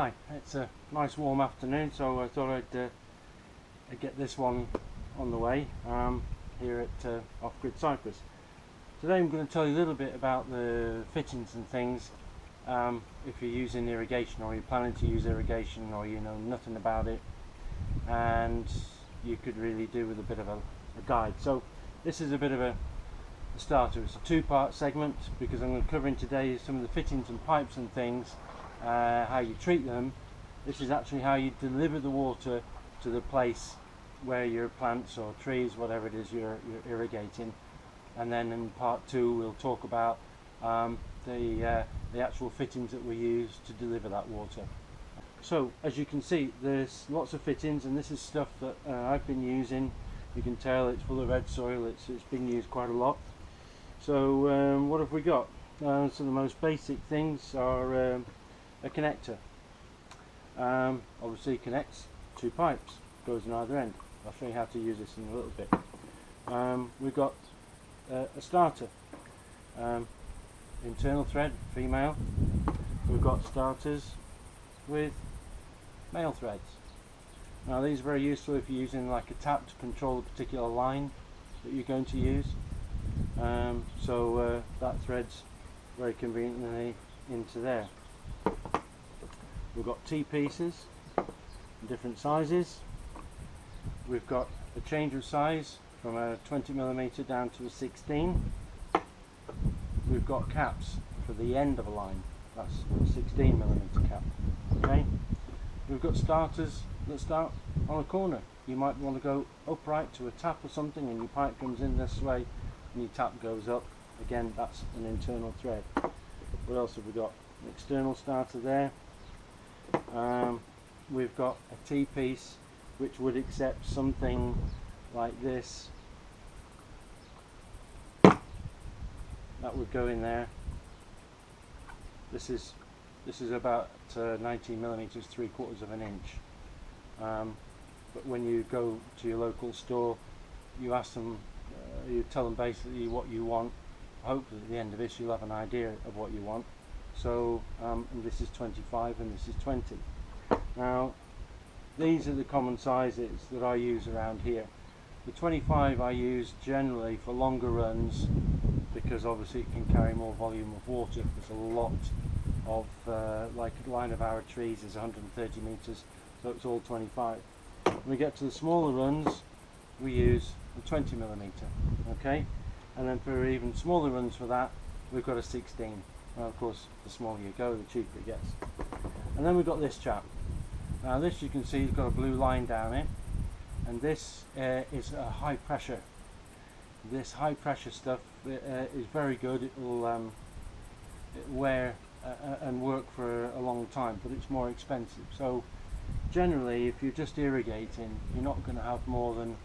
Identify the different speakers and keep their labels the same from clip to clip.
Speaker 1: Hi, it's a nice warm afternoon, so I thought I'd get this one on the way here at Off-Grid Cyprus. Today I'm going to tell you a little bit about the fittings and things if you're using irrigation, or you're planning to use irrigation, or you know nothing about it and you could really do with a bit of a guide. So this is a bit of a starter. It's a two-part segment because I'm going to cover in today some of the fittings and pipes and things, how you treat them. This is actually how you deliver the water to the place where your plants or trees, whatever it is you're irrigating. And then in part two we'll talk about the actual fittings that we use to deliver that water. So as you can see, there's lots of fittings, and this is stuff that I've been using. You can tell it's full of red soil, it's been used quite a lot. So what have we got? So the most basic things are a connector. Obviously connects two pipes, goes on either end. I'll show you how to use this in a little bit. We've got a starter, internal thread, female. We've got starters with male threads. Now these are very useful if you're using like a tap to control a particular line that you're going to use. That threads very conveniently into there. We've got T-pieces in different sizes. We've got a change of size from a 20mm down to a 16. We've got caps for the end of a line. That's a 16mm cap. Okay. We've got starters that start on a corner. You might want to go upright to a tap or something, and your pipe comes in this way and your tap goes up. Again, that's an internal thread. What else have we got? An external starter there. We've got a T-piece which would accept something like this. That would go in there. This is about 19mm, 3/4 of an inch. But when you go to your local store, you ask them, you tell them basically what you want. Hopefully at the end of this you'll have an idea of what you want. So and this is 25 and this is 20. Now these are the common sizes that I use around here. The 25 I use generally for longer runs because obviously it can carry more volume of water. There's a lot of like a line of our trees is 130 meters, so it's all 25. When we get to the smaller runs, we use a 20mm. Okay, and then for even smaller runs for that, we've got a 16. Well, of course, the smaller you go, the cheaper it gets. And then we've got this chap. Now this, you can see, has got a blue line down it, and this is a high pressure. This high pressure stuff is very good. It will wear and work for a long time, but it's more expensive. So generally, if you're just irrigating, you're not going to have more than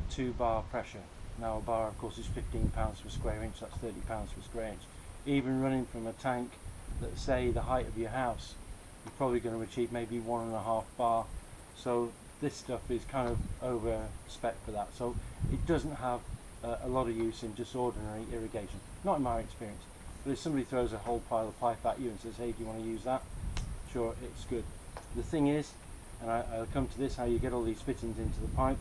Speaker 1: 2 bar pressure. Now a bar, of course, is £15 per square inch. That's £30 per square inch. Even running from a tank that, say, the height of your house, you're probably going to achieve maybe 1.5 bar. So this stuff is kind of over spec for that. So it doesn't have a lot of use in just ordinary irrigation, not in my experience. But if somebody throws a whole pile of pipe at you and says, hey, do you want to use that? Sure, it's good. The thing is, and I'll come to this, how you get all these fittings into the pipe,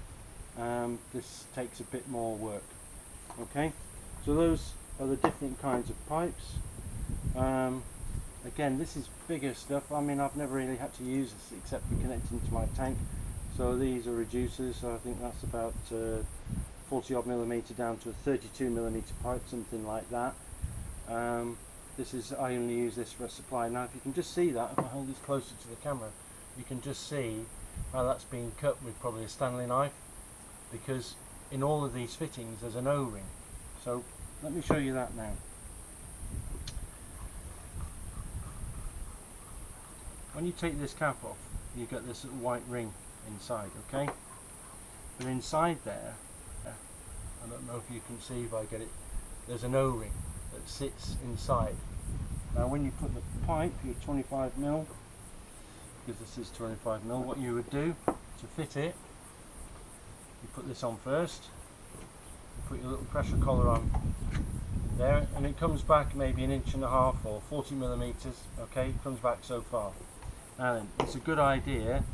Speaker 1: this takes a bit more work. Okay, so those are the different kinds of pipes. Again, this is bigger stuff. I mean, I've never really had to use this except for connecting to my tank. So these are reducers, so I think that's about 40 odd millimeter down to a 32mm pipe, something like that. This is, I only use this for a supply. Now if you can just see that, if I hold this closer to the camera, you can just see how that's being cut with probably a Stanley knife, because in all of these fittings there's an O-ring. So let me show you that now. When you take this cap off, you get this white ring inside, okay? But inside there, I don't know if you can see if I get it, there's an O-ring that sits inside. Now when you put the pipe, your 25mm, because this is 25mm, what you would do to fit it, you put this on first, you put your little pressure collar on there, and it comes back maybe 1.5 inches or 40mm, okay, it comes back so far. Now then, it's a good idea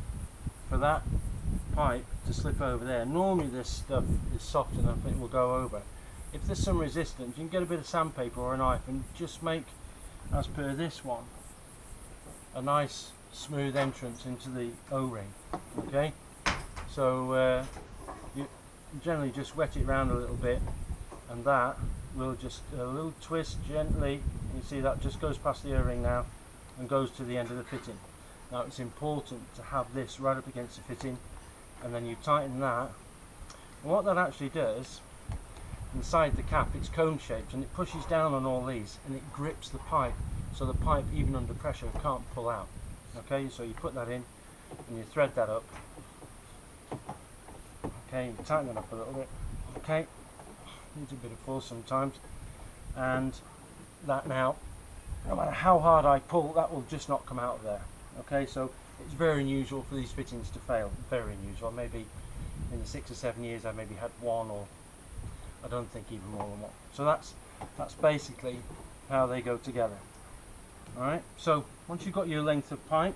Speaker 1: for that pipe to slip over there. Normally this stuff is soft enough it will go over. If there's some resistance, you can get a bit of sandpaper or a knife and just make, as per this one, a nice smooth entrance into the O-ring. Okay, so you generally just wet it around a little bit, and that will just a little twist gently. You see that just goes past the O-ring now and goes to the end of the fitting. Now it's important to have this right up against the fitting, and then you tighten that. And what that actually does, inside the cap it's cone shaped and it pushes down on all these and it grips the pipe, so the pipe even under pressure can't pull out. Okay, so you put that in and you thread that up. Okay, you tighten it up a little bit. Okay, needs a bit of force sometimes, and that now, no matter how hard I pull, that will just not come out of there. Okay, so it's very unusual for these fittings to fail. Very unusual. Maybe in the 6 or 7 years I maybe had one, or I don't think even more than one. So that's basically how they go together. Alright, so once you've got your length of pipe,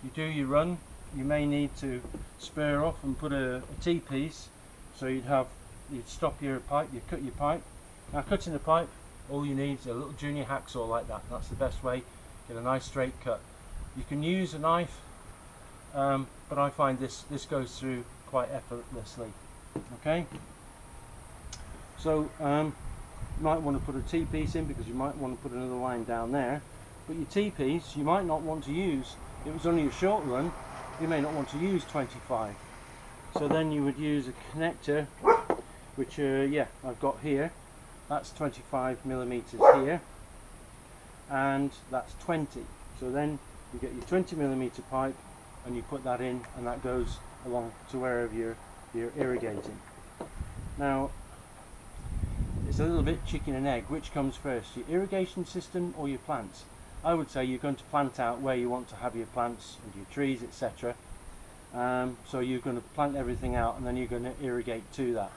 Speaker 1: you do your run. You may need to spare off and put a T-piece, so you'd stop your pipe, you cut your pipe. Now cutting the pipe, all you need is a little junior hacksaw like that. That's the best way, get a nice straight cut. You can use a knife, but I find this goes through quite effortlessly. Okay, so you might want to put a T-piece in because you might want to put another line down there, but your T-piece you might not want to use. If it was only a short run, you may not want to use 25, so then you would use a connector, which yeah, I've got here. That's 25 millimeters here, and that's 20. So then you get your 20 millimeter pipe and you put that in, and that goes along to wherever you're irrigating. Now it's a little bit chicken and egg. Which comes first, your irrigation system or your plants? I would say you're going to plant out where you want to have your plants and your trees, etc. So you're going to plant everything out and then you're going to irrigate to that.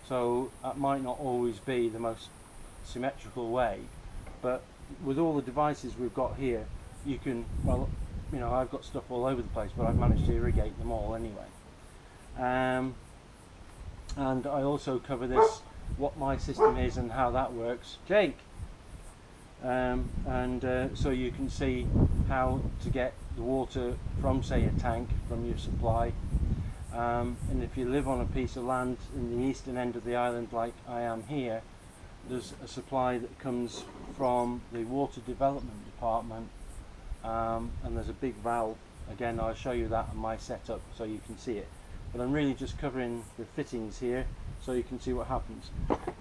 Speaker 1: So that might not always be the most symmetrical way, but with all the devices we've got here, you can, well, you know, I've got stuff all over the place, but I've managed to irrigate them all anyway. And I also cover this, what my system is and how that works. Jake! So you can see how to get the water from, say, a tank, from your supply. And if you live on a piece of land in the eastern end of the island like I am here, there's a supply that comes from the water development department, and there's a big valve. Again, I'll show you that on my setup so you can see it, but I'm really just covering the fittings here so you can see what happens.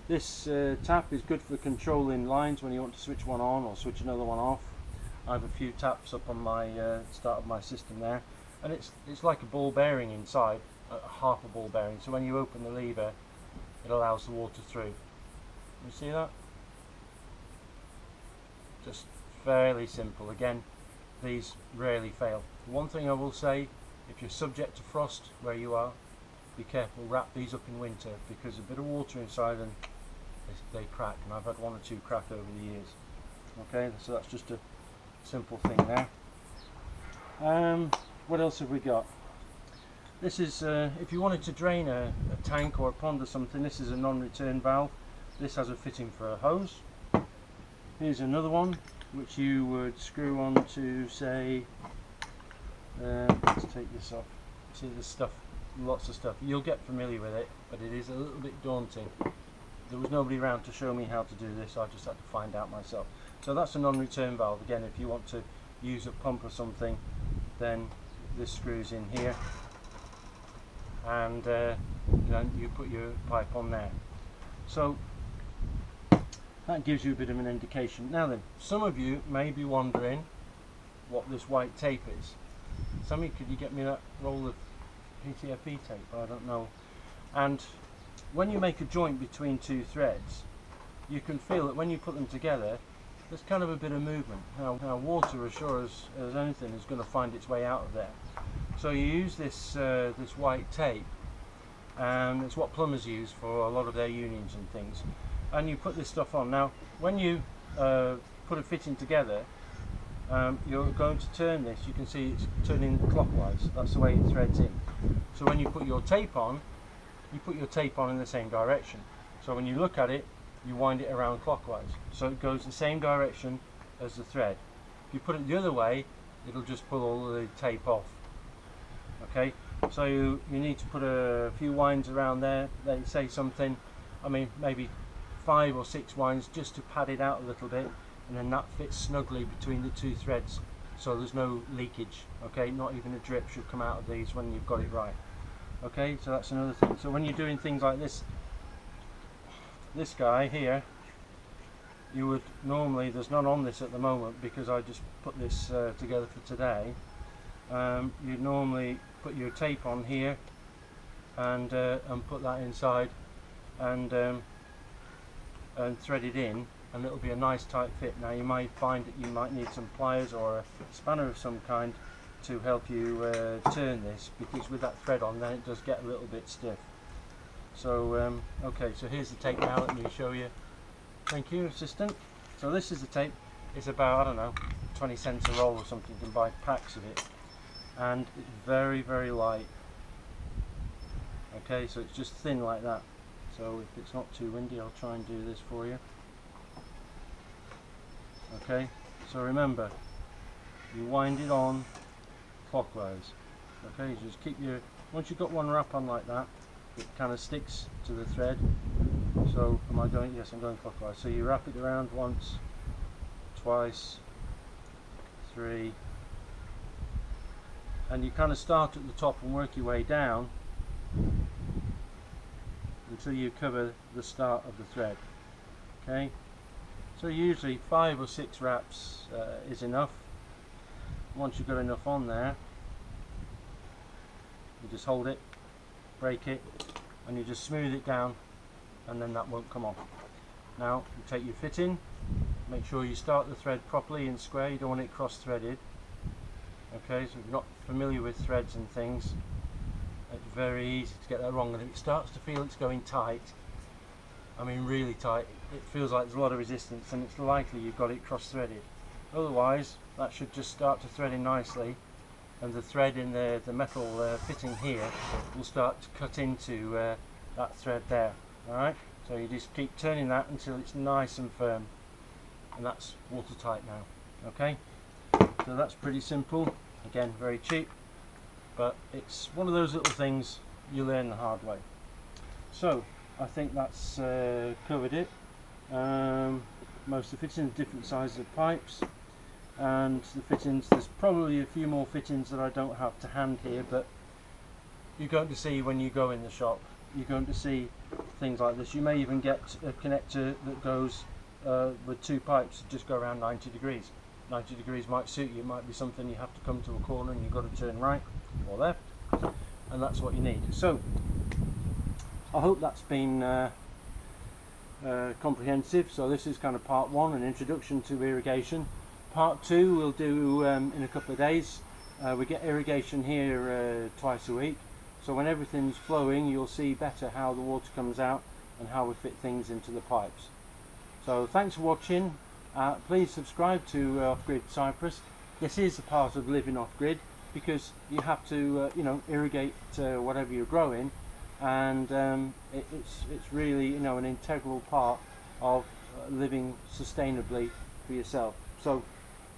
Speaker 1: This tap is good for controlling lines when you want to switch one on or switch another one off. I have a few taps up on my start of my system there, and it's like a ball bearing inside, half a ball bearing, so when you open the lever it allows the water through. You see that? Just fairly simple. Again, these rarely fail. One thing I will say, if you're subject to frost where you are, be careful, wrap these up in winter, because a bit of water inside and they crack, and I've had one or two crack over the years. Okay, so that's just a simple thing there. What else have we got? This is, if you wanted to drain a tank or a pond or something, this is a non-return valve. This has a fitting for a hose. Here's another one which you would screw on to, say, let's take this off. See, this stuff, lots of stuff. You'll get familiar with it, but it is a little bit daunting. There was nobody around to show me how to do this, I just had to find out myself. So that's a non-return valve. Again, if you want to use a pump or something, then this screws in here, and then you put your pipe on there. So that gives you a bit of an indication. Now then, some of you may be wondering what this white tape is. Sammy, could you get me that roll of PTFE tape? I don't know. And when you make a joint between two threads, you can feel that when you put them together, there's kind of a bit of movement. Now water, as sure as anything, is going to find its way out of there. So you use this this white tape, and it's what plumbers use for a lot of their unions and things. And you put this stuff on. Now, when you put a fitting together, you're going to turn this. You can see it's turning clockwise. That's the way it threads in. So when you put your tape on, you put your tape on in the same direction. So when you look at it, you wind it around clockwise. So it goes the same direction as the thread. If you put it the other way, it'll just pull all the tape off. Okay, so you need to put a few winds around there. They say something, I mean maybe 5 or 6 winds just to pad it out a little bit, and then that fits snugly between the two threads, so there's no leakage. Okay, not even a drip should come out of these when you've got it right. Okay, so that's another thing. So when you're doing things like this guy here, you would normally, there's none on this at the moment because I just put this together for today. You'd normally put your tape on here and put that inside and thread it in, and it'll be a nice tight fit. Now you might find that you might need some pliers or a spanner of some kind to help you turn this, because with that thread on then it does get a little bit stiff. So okay, so here's the tape now. Let me show you. Thank you, assistant. So this is the tape. It's about, I don't know, 20 cents a roll or something. You can buy packs of it, and it's very, very light. Okay, so it's just thin like that. So if it's not too windy, I'll try and do this for you. Okay, so remember, you wind it on clockwise. Okay, you just keep your, once you've got one wrap on like that, it kind of sticks to the thread. So am I going? Yes, I'm going clockwise. So you wrap it around once, twice, 3, and you kind of start at the top and work your way down until you cover the start of the thread. Okay, so usually 5 or 6 wraps is enough. Once you've got enough on there, you just hold it, break it, and you just smooth it down, and then that won't come off. Now you take your fitting, make sure you start the thread properly and square. You don't want it cross threaded. Okay, so if you're not familiar with threads and things, it's very easy to get that wrong, and if it starts to feel it's going tight, I mean really tight, it feels like there's a lot of resistance, and it's likely you've got it cross threaded. Otherwise that should just start to thread in nicely, and the thread in the metal fitting here will start to cut into that thread there. Alright, so you just keep turning that until it's nice and firm, and that's watertight now. Okay, so that's pretty simple. Again, very cheap, but it's one of those little things you learn the hard way. So I think that's covered it. Most of the fittings, different sizes of pipes, and the fittings, there's probably a few more fittings that I don't have to hand here, but you're going to see when you go in the shop, you're going to see things like this. You may even get a connector that goes with 2 pipes that just go around 90 degrees. 90 degrees might suit you. It might be something you have to come to a corner and you've got to turn right or left, and that's what you need. So I hope that's been comprehensive. So this is kind of part 1, an introduction to irrigation. Part 2 we'll do in a couple of days. We get irrigation here twice a week, so when everything's flowing you'll see better how the water comes out and how we fit things into the pipes. So thanks for watching. Please subscribe to Off-Grid Cyprus. This is a part of living off-grid, because you have to you know, irrigate whatever you're growing, and it's really, you know, an integral part of living sustainably for yourself. So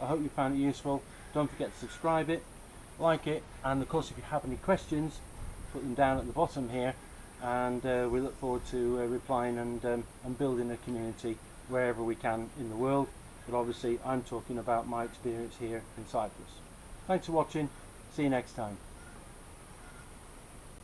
Speaker 1: I hope you found it useful. Don't forget to subscribe it, like it, and of course if you have any questions, put them down at the bottom here, and we look forward to replying and building a community wherever we can in the world. But obviously I'm talking about my experience here in Cyprus. Thanks for watching. See you next time.